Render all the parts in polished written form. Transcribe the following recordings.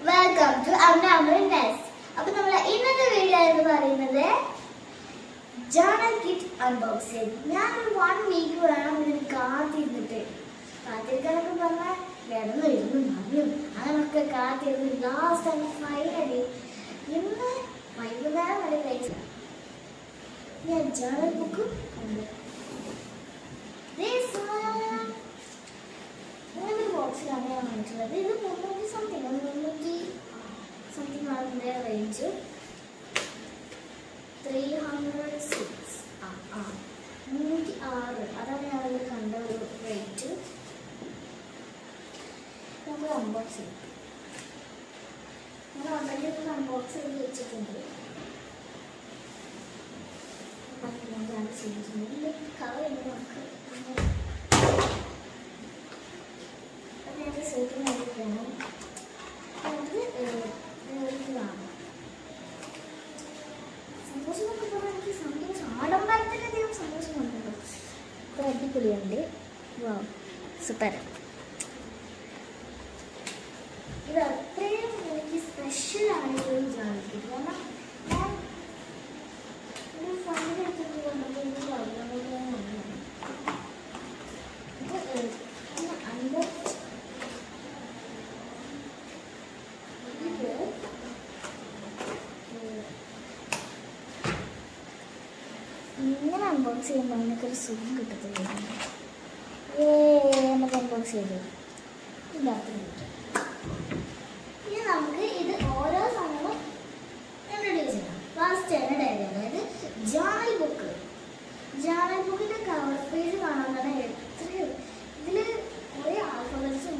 Welcome to nest. അപ്പോൾ നമ്മൾ ഇന്നത്തെ വീഡിയോ എന്ന് പറയുന്നത് ജേർണൽ കിറ്റ് അൺബോക്സിംഗ്. ഞാൻ ഒരു 1 വീക്ക് വേണം ഇതിന് കാത്തിരിക്കാനൊക്കെ പറഞ്ഞാൽ കിടന്നു ഇരുന്നു മഞ്ഞും അങ്ങനൊക്കെ കാത്തിരുന്ന് ലാസ്റ്റ് ആണ് ഫൈനലി ഇന്ന് വൈകുന്നേരം വരെ കഴിച്ച ഞാൻ ജേർണൽ ബുക്ക് ഉണ്ട്. ബോക്സിലാണ് ഞാൻ വാങ്ങിച്ചുള്ളത്. ഇത് 300 സംതിങ് ആണ് ഇതിൻ്റെ റേഞ്ച്. 306 306 അതാണ് ഞാനത് കണ്ട ഒരു റേറ്റ്. നമ്മൾ അൺബോക്സ് ചെയ്യും. നമ്മൾ ഓൾറെഡി അൺബോക്സ് ചെയ്ത് വെച്ചിട്ടുണ്ട്. കവർ ചെയ്ത് നമുക്ക് സൂപ്പിന് വേണം. സന്തോഷം എന്നൊക്കെ പറഞ്ഞാൽ എനിക്ക് സന്തോഷം ആഡംബരത്തിലധികം സന്തോഷമുണ്ടല്ലോ. ഒരു അടിപൊളിയുണ്ട്. വാ സൂപ്പർ. ഇത് അത്രയും എനിക്ക് സ്പെഷ്യലാണ് ഒരു ജാണിക്ക്. കാരണം ഞാൻ ഒരു ഫണ്ട് എടുത്തിട്ട് വന്നപ്പോൾ എനിക്ക് ഇങ്ങനെ അൺബോക്സ് ചെയ്യുമ്പോൾ അതിനൊക്കെ സുഖം കിട്ടത്തില്ല. നമുക്ക് അൺബോക്സ് ചെയ്ത് ഇനി നമുക്ക് ഇത് ഓരോ സാധനവും ഇൻട്രൊഡ്യൂസ് ചെയ്യാം. ഫസ്റ്റ് തന്നെ ഡയറി, അതായത് ജേർണൽ ബുക്ക്. ജേർണൽ ബുക്കിൻ്റെ കവർ പേജ് കാണാൻ തന്നെ എത്രയും ഇതിൽ കുറേ ആൽഫബറ്റ്സും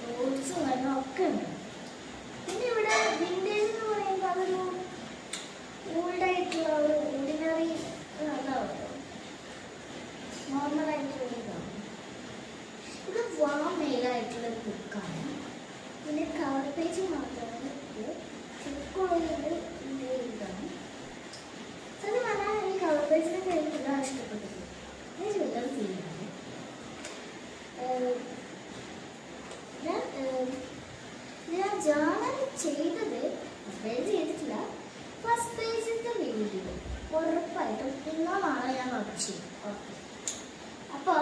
വേർഡ്സും കാര്യങ്ങളൊക്കെ ഉണ്ട്. പിന്നെ ഇവിടെ വിൻറ്റേജ് എന്ന് പറയുമ്പോൾ അതൊരു ഓൾഡായിട്ടുള്ള ഒരു ഓർഡിനറി നോർമലായിട്ടുള്ള ഇതാണ്. ഇത് മെയിലായിട്ടുള്ളൊരു ബുക്കാണ്. ഇതിൻ്റെ കവർ പേജ് മാത്രമാണ് ഇത്. ചെക്കുള്ളത് ഇതാണ്. അത് പറഞ്ഞാൽ ഈ കവർ പേജിനെ എനിക്ക് ഇഷ്ടപ്പെട്ടത്. ഞാൻ ചോദിക്കാൻ ചെയ്യുന്നത് ഞാൻ ജേർണൽ ചെയ്തത് പേജ് ചെയ്തിട്ടില്ല. ഫസ്റ്റ് പേജിൻ്റെ വീഡിയോ ഉറപ്പായിട്ടും ഇന്നാണ് ഞാൻ പബ്ലിഷ് ചെയ്യും. ഓക്കെ, അപ്പോൾ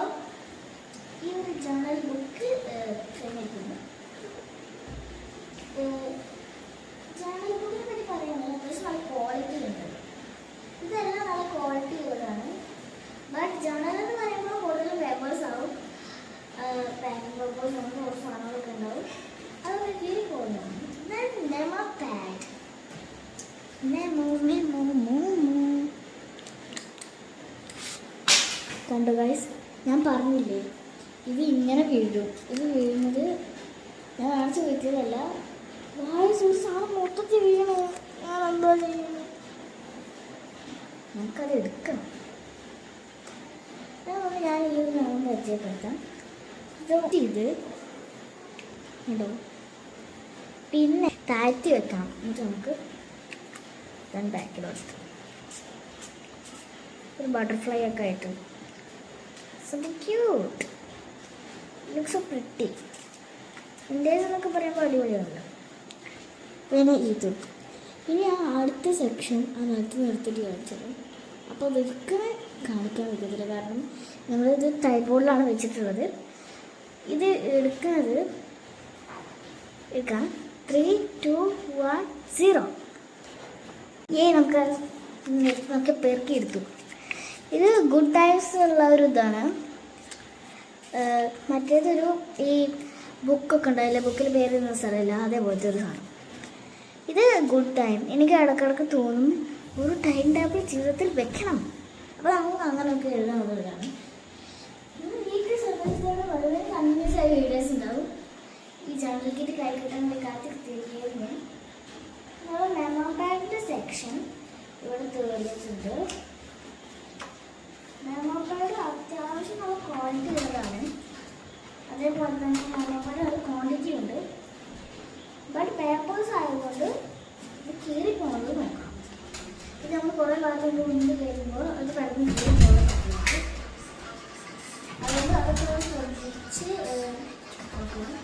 ഈ ഒരു ജേർണൽ ബുക്ക് കഴിഞ്ഞിട്ടുണ്ട്. ജേർണൽ ബുക്കിനെ പറ്റി പറയുകയാണെങ്കിൽ അത്യാവശ്യം നല്ല ക്വാളിറ്റി ഉണ്ട്. ഇതെല്ലാം നല്ല ക്വാളിറ്റി ഉള്ളതാണ്. ബട്ട് ജേർണൽ എന്ന് പറയുമ്പോൾ കൂടുതലും പേപ്പേഴ്സ് ആവും, പാക്കിംഗ് പേപ്പേഴ്സ്, അങ്ങനെ കുറച്ച് സാധനങ്ങളൊക്കെ ഉണ്ടാവും. അതൊക്കെ കീറി പോകുന്നതാണ്. നെമോ പാഡ് കണ്ടു ഗൈസ്, ഞാൻ പറഞ്ഞില്ലേ ഇത് ഇങ്ങനെ വീഴും. ഇത് വീഴുന്നത് ഞാൻ കാണിച്ച് വീട്ടിയതല്ല. സാധനം മൊത്തത്തിൽ വീഴണോ? ഞാൻ എന്താ ചെയ്യുന്നത്? നമുക്കത് എടുക്കണം. അതുകൊണ്ട് ഞാൻ ഈ ഒരു നാമം പരിചയപ്പെടുത്താം. ഇത് ഉണ്ടോ, പിന്നെ താഴ്ത്തി വെക്കണം. എന്നിട്ട് നമുക്ക് ബാക്കിലോട്ട് ഒരു ബട്ടർഫ്ലൈ ഒക്കെ ആയിട്ട് something cute, look so pretty. ഇന്ത്യയിൽ എന്നൊക്കെ പറയുമ്പോൾ അടിപൊളിയാണ്. പിന്നെ ഇത് ഇനി ആ അടുത്ത സെക്ഷൻ അതിനകത്ത് നിർത്തിയിട്ട് കാണിച്ചത്. അപ്പോൾ അതൊക്കെ കാണിക്കാൻ പറ്റത്തില്ല, കാരണം നമ്മളിത് ടൈപ്പോഡിലാണ് വെച്ചിട്ടുള്ളത്. ഇത് എടുക്കുന്നത് 3, 2, 1, 0. നമുക്ക് പെറുക്കിയെടുത്തു. ഇത് ഗുഡ് ടൈംസ് ഉള്ള ഒരു ഇതാണ്. മറ്റേതൊരു ഈ ബുക്കൊക്കെ ഉണ്ടാവില്ല, ബുക്കിൽ പേരുന്ന സ്ഥലമില്ല, അതേപോലത്തെ ഒരു സാധനം. ഇത് ഗുഡ് ടൈം. എനിക്ക് ഇടയ്ക്കിടയ്ക്ക് തോന്നും ഒരു ടൈം ടേബിൾ ജീവിതത്തിൽ വെക്കണം. അപ്പോൾ നമുക്ക് അങ്ങനെയൊക്കെ എഴുതാനുള്ളതാണ്. വീട്ടിൽ ശ്രദ്ധിച്ചതോടെ വളരെ കൺവീൻസ് ആയ വീഡിയോസ് ഉണ്ടാവും. ഈ ജേർണൽ കിറ്റ് കൈ കിട്ടാൻ വേണ്ടി കാത്തിരിക്കുകയായിരുന്നു. നമ്മൾ മെമോ പാഡിൻ്റെ സെക്ഷൻ ഇവിടെ തീർന്നിട്ടുണ്ട്. മെമോ പാഡ് അത്യാവശ്യം നല്ല ക്വാളിറ്റി ഉള്ളതാണ്. അതേപോലെ തന്നെ മെമോ പാഡ് അത് ക്വാണ്ടിറ്റി ഉണ്ട്. ബട്ട് പേപ്പേഴ്സ് ആയതുകൊണ്ട് ഇത് കീറി പോകുന്നത് നോക്കാം. ഇത് നമ്മൾ കുറേ ഭാഗത്ത് മുന്നിൽ കയറുമ്പോൾ അത് പെട്ടെന്ന് കീറി പോകാൻ പറ്റുന്നുണ്ട്. അതുകൊണ്ട് അതൊക്കെ ശ്രദ്ധിച്ച് നോക്കണം.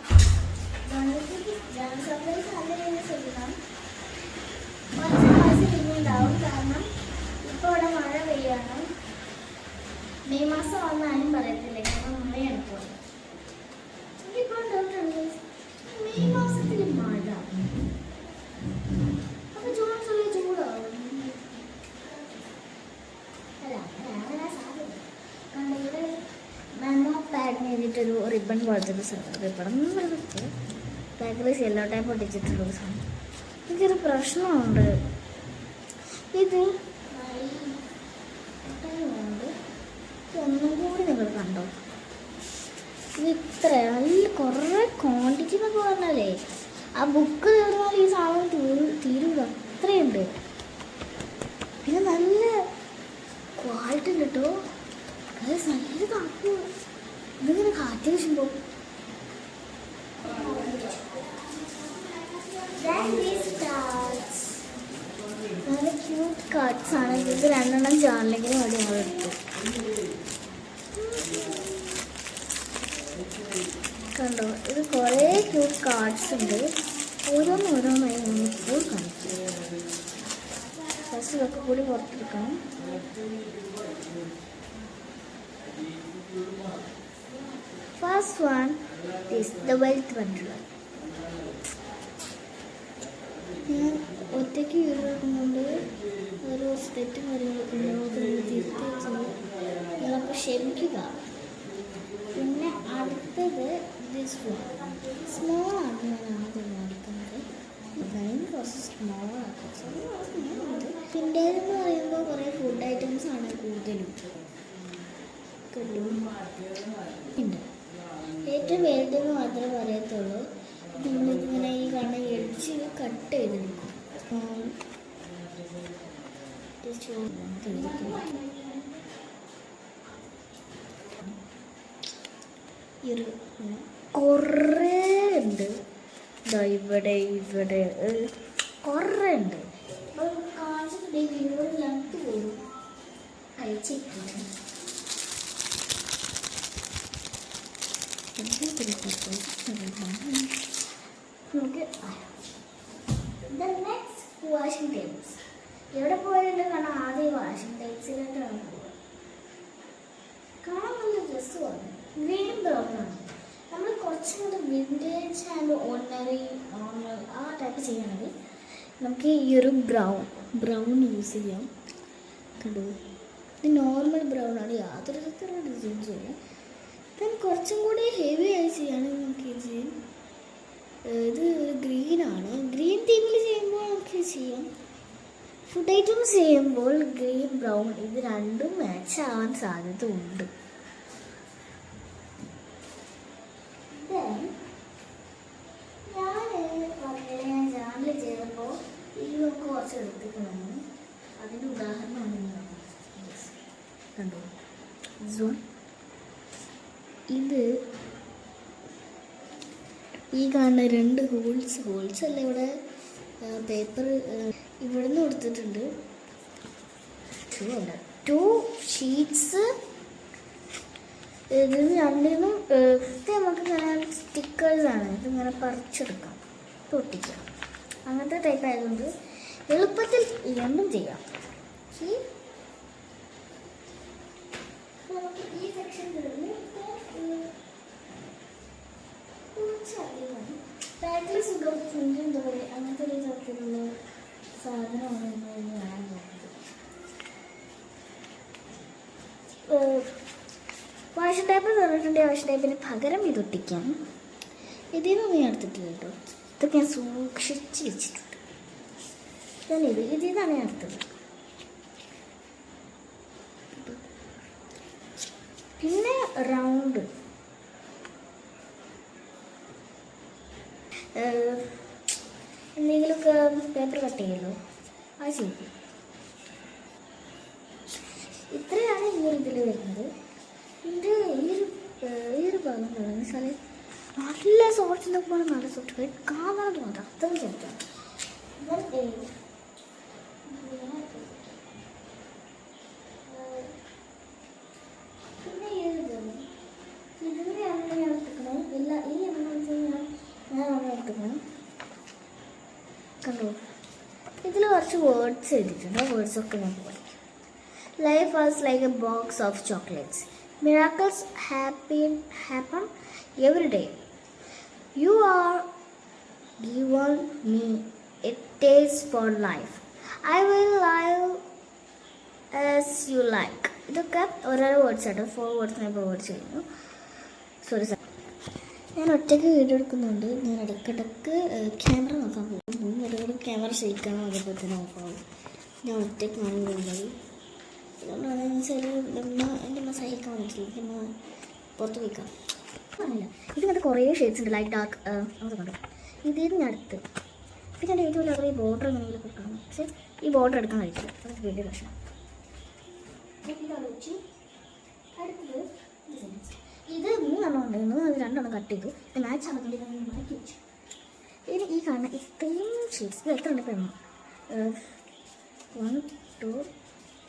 ജേർണൽ സർപ്രൈസ് നല്ല രീതിയിൽ മാസം വന്നാലും പറയത്തില്ല, കാരണം മഴയാണ് പോകുന്നത്. എനിക്കിപ്പോൾ ഡൗട്ടുണ്ട്, മെയ് മാസത്തിൽ മഴ, അപ്പോൾ ജൂൺ ജൂലൈ ചൂടാവും. അല്ല അങ്ങനെ സാധ്യത. കാരണം ഇവിടെ മെമോ പാഡിന് വേണ്ടിയിട്ടൊരു റിബൺ പോലത്തെ സാധനം, റിബൺ വെച്ച് ബാക്കിൽ യെല്ലോ ടൈപ്പ് ഒട്ടിച്ചിട്ടുള്ളൊരു സാധനം. എനിക്കൊരു പ്രശ്നമുണ്ട്, ഇത് ഒന്നും കൂടി നിങ്ങൾ കണ്ടോ, ഇത് ഇത്ര നല്ല കുറേ ക്വാണ്ടിറ്റി എന്നൊക്കെ പറഞ്ഞാലേ ആ ബുക്ക് തീർന്നാൽ ഈ സാധനം തീരുക അത്രയുണ്ട്. പിന്നെ നല്ല ക്വാളിറ്റി ഉണ്ട് കേട്ടോ, അത് നല്ല തണുപ്പ്. ഇതിങ്ങനെ കാറ്റ് വീശുമ്പോൾ നല്ല ക്യൂട്ട് കാർഡ്സ് ആണ്. ഇത് 2 എണ്ണം ചാനലിങ്ങിന് വേണ്ടി ഞങ്ങൾ എടുത്തു. കണ്ടോ, ഇത് കുറേ ക്യൂട്ട് കാർഡ്സ് ഉണ്ട്. ഓരോന്നോരോന്നായി നമ്മളിപ്പോൾ കാണിക്കും. ഫസ്റ്റ് ഇതൊക്കെ കൂടി പുറത്തെടുക്കണം. First one is the wealth wonderland. ഞാൻ ഒറ്റയ്ക്ക് വീടുകൊണ്ട് ഓരോ തെറ്റും കാര്യങ്ങളൊക്കെ ഉണ്ടാവും, തിരുത്തി നിങ്ങളപ്പോൾ ക്ഷമിക്കുക. പിന്നെ അടുത്തത് സ്മോൾ ആണ് ഞാൻ ആദ്യം നടക്കുന്നത്. ഇതാണെങ്കിൽ കുറച്ച് സ്മോൾ ആക്കാം. പിന്നെ എന്ന് പറയുമ്പോൾ കുറേ ഫുഡ് ഐറ്റംസ് ആണ് കൂടുതലും ഉണ്ട്. ഏറ്റവും വലുതെന്ന് മാത്രമേ പറയത്തുള്ളൂ. നമ്മളിങ്ങനെ ഈ കാണുന്ന എഡ്ജ് കട്ട് ചെയ്തെടുക്കും. കുറേ ഉണ്ട്, ഇവിടെ ഇവിടെ കുറേ ഉണ്ട്. അപ്പോൾ കാണിച്ചിട്ടുണ്ടെങ്കിൽ വീഡിയോ ലെങ്ത് പോലും അയച്ചിട്ടുണ്ട്. വാഷിംഗ് ടേപ്സ് എവിടെ പോയാലും കാണാൻ ആദ്യം വാഷിംഗ് ടേപ്സിലോട്ടാണ് പോകുക. കാണാൻ നല്ല രസമാണ്, ഗ്രീൻ ബ്രൗണാണ്. നമ്മൾ കുറച്ചും കൂടെ വിൻറ്റേജ് ആൻഡ് ഓർഡിനറി ആ ടൈപ്പ് ചെയ്യണമെങ്കിൽ നമുക്ക് ഈ ഒരു ബ്രൗൺ യൂസ് ചെയ്യാം. കണ്ടു, ഇത് നോർമൽ ബ്രൗൺ ആണ്, യാതൊരു തരത്തിലുള്ള ഡിസൈൻസും ഇല്ല. then കുറച്ചും കൂടി ഹെവി ആയി ചെയ്യുകയാണെങ്കിൽ നമുക്ക് ഇത് ഒരു ഗ്രീനാണ്. ഗ്രീൻ തീമിൽ ചെയ്യുമ്പോൾ നമുക്ക് ചെയ്യാം. ഫുഡ് ഐറ്റംസ് ചെയ്യുമ്പോൾ ഗ്രീൻ ബ്രൗൺ ഇത് രണ്ടും മാച്ച് ആവാൻ സാധ്യത ഉണ്ട്. ഞാൻ ചാനൽ ചെയ്തപ്പോൾ ഈ നമുക്ക് കുറച്ച് എടുത്തിട്ടുണ്ടായിരുന്നു. അതിൻ്റെ ഉദാഹരണമാണ് കണ്ടോ, ഇത് ഈ കാണുന്ന 2 ഹോൾസ് അല്ല, ഇവിടെ പേപ്പർ ഇവിടുന്ന് കൊടുത്തിട്ടുണ്ട്. 2 ഷീറ്റ്സ്. ഇതിന് രണ്ടിനും നമുക്ക് ഇങ്ങനെ സ്റ്റിക്കേഴ്സാണ്. ഇതിങ്ങനെ പറിച്ചെടുക്കാം, പൊട്ടിക്കാം. അങ്ങനത്തെ ടൈപ്പ് ആയതുകൊണ്ട് എളുപ്പത്തിൽ രണ്ടും ചെയ്യാം. നമുക്ക് ഈ സെക്ഷൻ കഴിഞ്ഞ് ബാക്കിൽ സുഖം എന്താ പറയുക, അങ്ങനത്തെ ഒരു തരത്തിലുള്ള സാധനമാണ് ഞാൻ നോക്കുന്നത്. വാഷ് ടൈപ്പ് പറഞ്ഞിട്ടുണ്ടെങ്കിൽ വാഷ് ടൈപ്പിന് പകരം ഇതൊട്ടിക്കാം. ഇതിനൊന്നും ഞാൻ എടുത്തിട്ടില്ല കേട്ടോ, ഇതൊക്കെ ഞാൻ സൂക്ഷിച്ച് വെച്ചിട്ടുണ്ട്. ഇതിന്നാണ് ഞാൻ എടുത്തത്. പിന്നെ റൗണ്ട് എന്തെങ്കിലുമൊക്കെ പേപ്പർ കട്ട് ചെയ്യുമല്ലോ, അത് ചെയ്യും. ഇത്രയാണ് ഈ ഒരു ഇതിൽ വരുന്നത്. ഇതിൻ്റെ ഈ ഒരു ഭാഗം പറയുന്ന സ്ഥലം നല്ല സോഫ്റ്റ് എന്നൊക്കെ പറഞ്ഞാൽ നല്ല സോഫ്റ്റ് കാണാൻ തോന്നുന്നത് അത്രയും സോഫ്റ്റാണ്. പിന്നെ ഈ ഒരു ഇതിൻ്റെ അങ്ങനെ ഞാൻ എടുക്കുന്നത് എല്ലാ ഈ ഞാനാണ് എടുക്കുന്നത്. കണ്ടോ, ഇതിൽ കുറച്ച് വേർഡ്സ് എഴുതിയിട്ടുണ്ട്. വേർഡ്സൊക്കെ നമുക്ക് പഠിക്കാം. Life was like A box of chocolates. Miracles happen every day. You are given me a taste for life. I will live as you like. ഇതൊക്കെ ഓരോരോ വേർഡ്സ് ആട്ടോ. 4 വേർഡ്സ് ഞാൻ വേർഡ്സ് ചെയ്യുന്നു. Sorry sir. ഞാൻ ഒറ്റയ്ക്ക് വീഡിയോ എടുക്കുന്നുണ്ട്. ഞാൻ ഇടയ്ക്കിടയ്ക്ക് ക്യാമറ നോക്കാൻ പോകും. അതുകൊണ്ട് ക്യാമറ ഷെയ്ക്കാണോ അതേപോലെ തന്നെ നോക്കാവും. ഞാൻ ഒറ്റയ്ക്കാണ് വരുന്നത്. അതുകൊണ്ടാണെന്ന് വെച്ചാൽ എൻ്റെ അമ്മ സഹിക്കാൻ പറ്റില്ല. എൻ്റെ അമ്മ പുറത്ത് പോയിക്കാം പറഞ്ഞില്ല. ഇതിനകത്ത് കുറേ ഷെയ്ഡ്സ് ഉണ്ട്, ലൈറ്റ് ഡാർക്ക് അതൊക്കെ ഉണ്ട്. ഇതിന് അടുത്ത് പിന്നെ എൻ്റെ ഏറ്റവും വലിയ ബോർഡർ എങ്ങനെയെങ്കിലും കൊടുക്കണം. പക്ഷേ ഈ ബോർഡർ എടുക്കാൻ കഴിച്ചില്ല. അതൊക്കെ വലിയ പ്രശ്നം. അടുത്തത് ഇത് 3 എണ്ണം ഉണ്ടായിരുന്നു. അത് 2 എണ്ണം കട്ട് ചെയ്തു. മാച്ച് നടക്കേണ്ടി മാറ്റി വെച്ചു. ഇനി ഈ കാണുന്ന ഇത്രയും ഷീറ്റ്സ് ഇത് എത്ര ഉണ്ട് ഇപ്പോൾ എണ്ണം? 1 2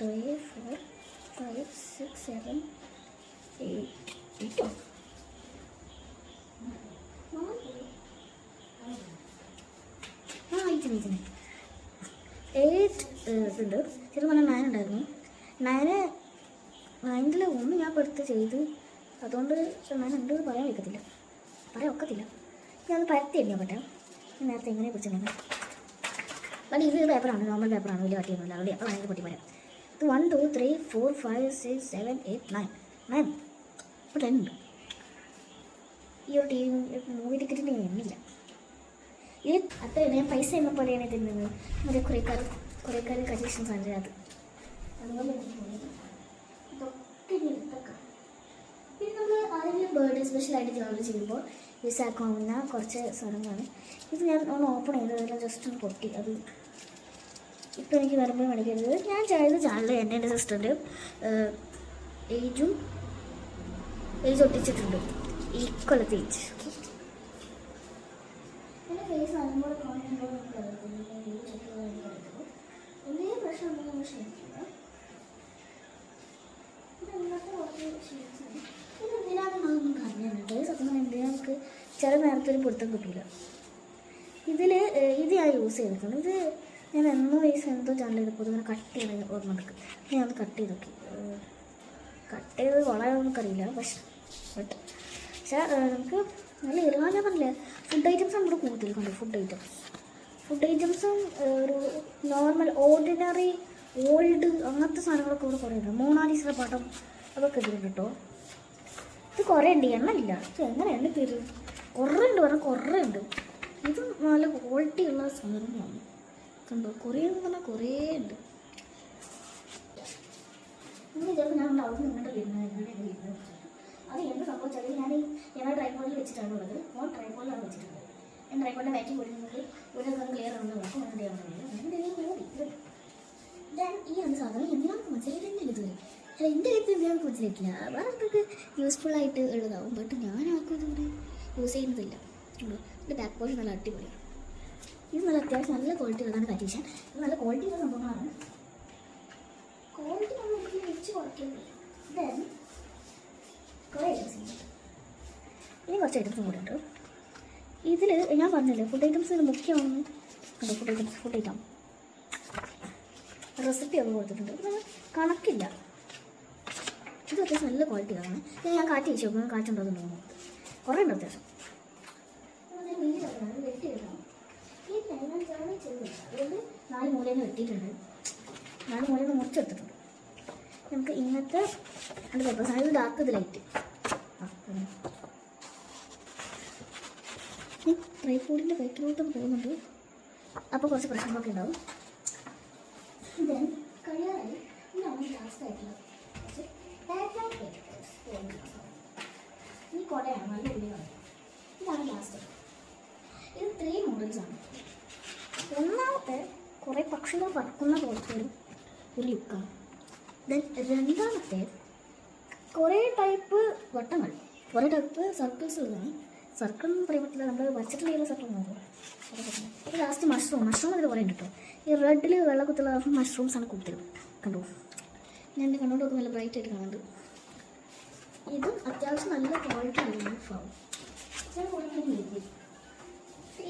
3 4 5 6 7 8 ഇതിന് 8 ഉണ്ട്. ശരിക്കും പറഞ്ഞാൽ 9 ഉണ്ടായിരുന്നു. 9ൽ 1 ഞാൻ എടുത്ത് ചെയ്ത്, അതുകൊണ്ട് 9 ഉണ്ട് പറയാൻ ഒക്കത്തില്ല. ഞാൻ പരത്തി എഴുതിയാൽ പറ്റാം. ഞാൻ നേരത്തെ എങ്ങനെ പിടിച്ചിട്ടുണ്ടെങ്കിൽ ബട്ട് ഇത് പേപ്പറാണ്, നോർമൽ പേപ്പറാണ്, വലിയ കട്ടിയൊന്നുമില്ല. അവിടെ അപ്പോൾ ഭയങ്കര പൊട്ടി പറയാം. ഇത് 1 2 3 4 5 6 7 8 9 ഇപ്പോൾ 10 ഉണ്ട്. ഈ ഒരു മൂവി ടിക്കറ്റിന് എണ്ണില്ല. ഇത് അത്രയാണ്. ഞാൻ പൈസ എണ്ണ പോലെയാണ് തിന്നുന്നത്. മറ്റേ കുറേക്കാർ കലക്ഷൻസ് ആണ് അത്. അതുപോലെ ഇതൊക്കെ എടുത്തേക്കാം. പിന്നെ നമ്മൾ ആരെങ്കിലും ബർത്ത്ഡേ സ്പെഷ്യലായിട്ട് ജോലി ചെയ്യുമ്പോൾ യൂസ് ആക്കാവുന്ന കുറച്ച് സാധനങ്ങളാണ്. ഇത് ഞാൻ ഒന്ന് ഓപ്പൺ ചെയ്തതെല്ലാം ജസ്റ്റ് ഒന്ന് പൊട്ടി. അത് ഇപ്പോൾ എനിക്ക് വരുമ്പോൾ മേടിക്കരുത്. ഞാൻ ചെയ്ത ചാനൽ എൻ്റെ സിസ്റ്ററിൻ്റെ ഏജ് ഒട്ടിച്ചിട്ടുണ്ട്. ഈക്വലത്തെ ഏജ്. എൻ്റെ ഫേസ് നല്ലപോലെ കാണുമ്പോൾ വലിയ പ്രശ്നമൊന്നും നമ്മൾ ക്ഷമിക്കില്ല. ഇതെന്നത്തെ കുറച്ച് ഷീറ്റ്സാണ്. ഇത് എന്തിനാണെന്നൊന്നും പറഞ്ഞിട്ടുണ്ട്. സത്യം പറഞ്ഞാൽ എന്തിനാ നമുക്ക് ചില നേരത്തെ ഒരു പൊരുത്തം കിട്ടില്ല. ഇത് ഞാൻ യൂസ് ചെയ്തിട്ടുണ്ട്. ഇത് ഞാൻ എന്തോ ചാനൽ ചെയ്തപ്പോൾ ഇങ്ങനെ കട്ട് ചെയ്ത് ഓർമ്മ എടുക്കും. ഞാൻ അത് കട്ട് ചെയ്ത് വളരെ നമുക്കറിയില്ല. ബട്ട് നമുക്ക് നല്ല എല്ലാം ഞാൻ പറഞ്ഞില്ലേ, ഫുഡ് ഐറ്റംസ് നമ്മുടെ കൂടുതൽ കണ്ടു. ഫുഡ് ഐറ്റംസും ഒരു നോർമൽ ഓർഡിനറി ഓൾഡ് അങ്ങനത്തെ സാധനങ്ങളൊക്കെ ഇവിടെ കുറേ ഉണ്ട്. മോണാലിസിൻ്റെ പടം അതൊക്കെ ഇതിലുണ്ട് കേട്ടോ. ഇത് കുറേ ഉണ്ട്, എണ്ണമില്ല. ഇത് എങ്ങനെ എണ്ണ തരും? കുറേ ഉണ്ട്. ഇത് നല്ല ക്വാളിറ്റി ഉള്ള സാധനങ്ങളാണ് കണ്ടോ. കുറേ എന്ന് പറഞ്ഞാൽ കുറേ ഉണ്ട്. ഇങ്ങനെ ചിലപ്പോൾ ഞാൻ അവിടെ നിങ്ങളുടെ വരുന്നത് അത് എന്ത് സംഭവിച്ചാൽ ഞാൻ ട്രൈപോഡിൽ വെച്ചിട്ടാണുള്ളത്. ഫോൺ ട്രൈപോഡിലാണ് വെച്ചിട്ടുള്ളത്. ഞാൻ ട്രൈപോഡിൻ്റെ ബാറ്റിംഗ് കൊടുക്കുന്നത് ഒരു ക്ലിയർ ആണെന്ന് നോക്കും. ഈ രണ്ട് സാധനം എന്തിനാണ് മനസ്സിലായിട്ടില്ല. ഇതുവരെ എൻ്റെ കാര്യത്തിൽ എന്തിനാണ് മനസ്സിലായിട്ടില്ല. വേറെ നമുക്ക് യൂസ്ഫുള്ളായിട്ട് ഉള്ളതാവും. ബട്ട് ഞാൻ ആർക്കും ഇതുവരെ യൂസ് ചെയ്യുന്നതില്ല. ഇതിൻ്റെ ബാക്ക് പോർഷൻ നല്ല അടിപൊളിയാണ്. ഇത് നല്ല അത്യാവശ്യം നല്ല ക്വാളിറ്റി ഉള്ളതാണ്. കറ്റീഷൻ ഇത് നല്ല ക്വാളിറ്റി ഉള്ള സംഭവങ്ങളാണ്. ക്വാളിറ്റി നമ്മൾ ഒരിക്കലും വെച്ച് കുറയ്ക്കുന്നത്. ഇതായിരുന്നു കുറേ ഐറ്റംസ് ഉണ്ട്. ഇനി കുറച്ച് ഐറ്റംസും കൂടെ ഉണ്ട്. ഇതിൽ ഞാൻ പറഞ്ഞില്ലേ ഫുഡ് ഐറ്റംസ് മുഖ്യമാണെന്ന്. ഫുഡ് ഐറ്റം റെസിപ്പി ഒക്കെ കൊടുത്തിട്ടുണ്ട്. ഇത് കണക്കില്ല. ഇത് അത്യാവശ്യം നല്ല ക്വാളിറ്റി ഉള്ളതാണ്. ഞാൻ കാറ്റ് വെച്ച് നോക്കുന്നത് കാറ്റുണ്ടോയെന്ന് തോന്നുന്നു. കുറേ ഉണ്ട് അത്യാവശ്യം. വെട്ടിയെടുക്കണം. അതുകൊണ്ട് 4 മൂലയിൽ നിന്ന് വെട്ടിയിട്ടുണ്ട്. 4 മൂലയിൽ നിന്ന് മുറിച്ചെടുത്തിട്ടുണ്ട്. നമുക്ക് ഇന്നത്തെ രണ്ട് പേപ്പേഴ്സ് ആണ്. ഇത് ഡാർക്ക്, ഇത് ലൈറ്റ്. ട്രൈപോഡിൻ്റെ ബാക്കിലോട്ടൊക്കെ പോകുന്നുണ്ട്. അപ്പോൾ കുറച്ച് പ്രശ്നങ്ങളൊക്കെ ഉണ്ടാവും. ദെൻ കഴിയാറായി. ഇതാണ് ലാസ്റ്റ് ആയിട്ടുള്ളത്. ഈ കൊടയാണ് നല്ല ഉള്ളിലാണ്. ഇതാണ് ലാസ്റ്റ്. ഇത് 3 മോഡൽസാണ്. ഒന്നാമത്തെ കുറേ പക്ഷികൾ പറക്കുന്ന പോലത്തെ ഒരു ലുക്കാണ്. ദെൻ രണ്ടാമത്തെ കുറേ ടൈപ്പ് വട്ടങ്ങൾ, കുറേ ടൈപ്പ് സർക്കിൾസ് ഉള്ളതാണ്. സർക്കിൾ എന്ന് പറയാൻ പറ്റില്ല, നമ്മൾ വച്ചിട്ടുള്ള സർക്കിൾ നോക്കുക. ഇത് ലാസ്റ്റ് മഷ്റൂം ഇതിൽ കുറേ ഉണ്ട് കേട്ടോ. ഈ റെഡിൽ വെള്ളക്കുത്തുള്ള മഷ്റൂംസാണ് കൂടുതലും. കണ്ടോ, ഞാൻ എൻ്റെ കണ്ണോട്ട് നോക്കി നല്ല ബ്രൈറ്റ് ആയിട്ട് കാണുന്നുണ്ട്. ഇതും അത്യാവശ്യം നല്ല ക്വാളിറ്റി ഉള്ള ഫ്ലവർ.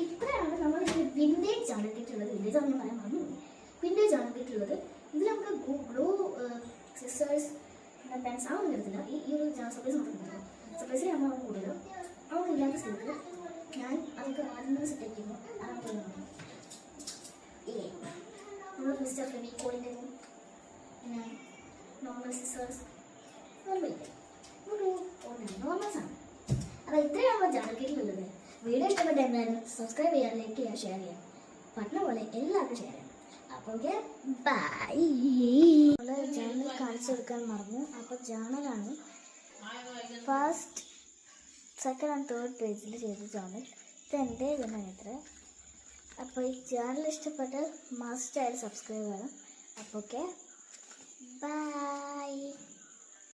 ഇത്രയാണ് നമ്മൾ വിൻറ്റേജ് ആണ് കിട്ടുള്ളത്. വിൻറ്റേജ് ആണ് ഞാൻ പറയാൻ പറഞ്ഞു. വിൻറ്റേജ് ആണ് കിട്ടുള്ളത്. ഇതിൽ നമുക്ക് ഗ്ലൂ സിസേഴ്സ് പെൻസ് അതൊന്നും എടുത്തില്ല. ഈ ഒരു സർപ്രൈസ് മാത്രം എടുത്തില്ല. സർപ്രൈസിലാകുമ്പോൾ നമുക്ക് കൂടുതലും അതൊന്നും ഇല്ലാത്ത സ്ഥലത്ത് ഞാൻ അതൊക്കെ ആദ്യം തന്നെ സെറ്റ് ആക്കിയിരുന്നു. അതൊക്കെ നോക്കാം. നമ്മൾ മിസ്റ്റർ ഫെവിക്കോളിൻ്റെ പിന്നെ നോർമൽ സിസേഴ്സ് നോർമൽസാണ്. അപ്പോൾ ഇത്രയാണ് നമ്മൾ ജാനകിയിലുള്ളത്. വീഡിയോ ഇഷ്ടപ്പെട്ട എന്തായാലും സബ്സ്ക്രൈബ് ചെയ്യാൻ, ലൈക്ക് ചെയ്യാൻ, ഷെയർ ചെയ്യാം. പറ്റുന്ന പോലെ എല്ലാവർക്കും ഷെയർ ചെയ്യാം. അപ്പോൾ ബൈ. നമ്മൾ ജേണൽ കാണിച്ചു കൊടുക്കാൻ മറന്നു. അപ്പോൾ ജേണലാണ് ഫസ്റ്റ്, സെക്കൻഡ് ആൻഡ് തേർഡ് പേജിൽ ചെയ്ത ജേണൽ. ഇതെൻ്റെ ഇതാണ് ഇത്ര. അപ്പോൾ ഈ ചാനൽ ഇഷ്ടപ്പെട്ടാൽ മസ്റ്റായിട്ട് സബ്സ്ക്രൈബ് ചെയ്യണം. അപ്പോൾ ബൈ.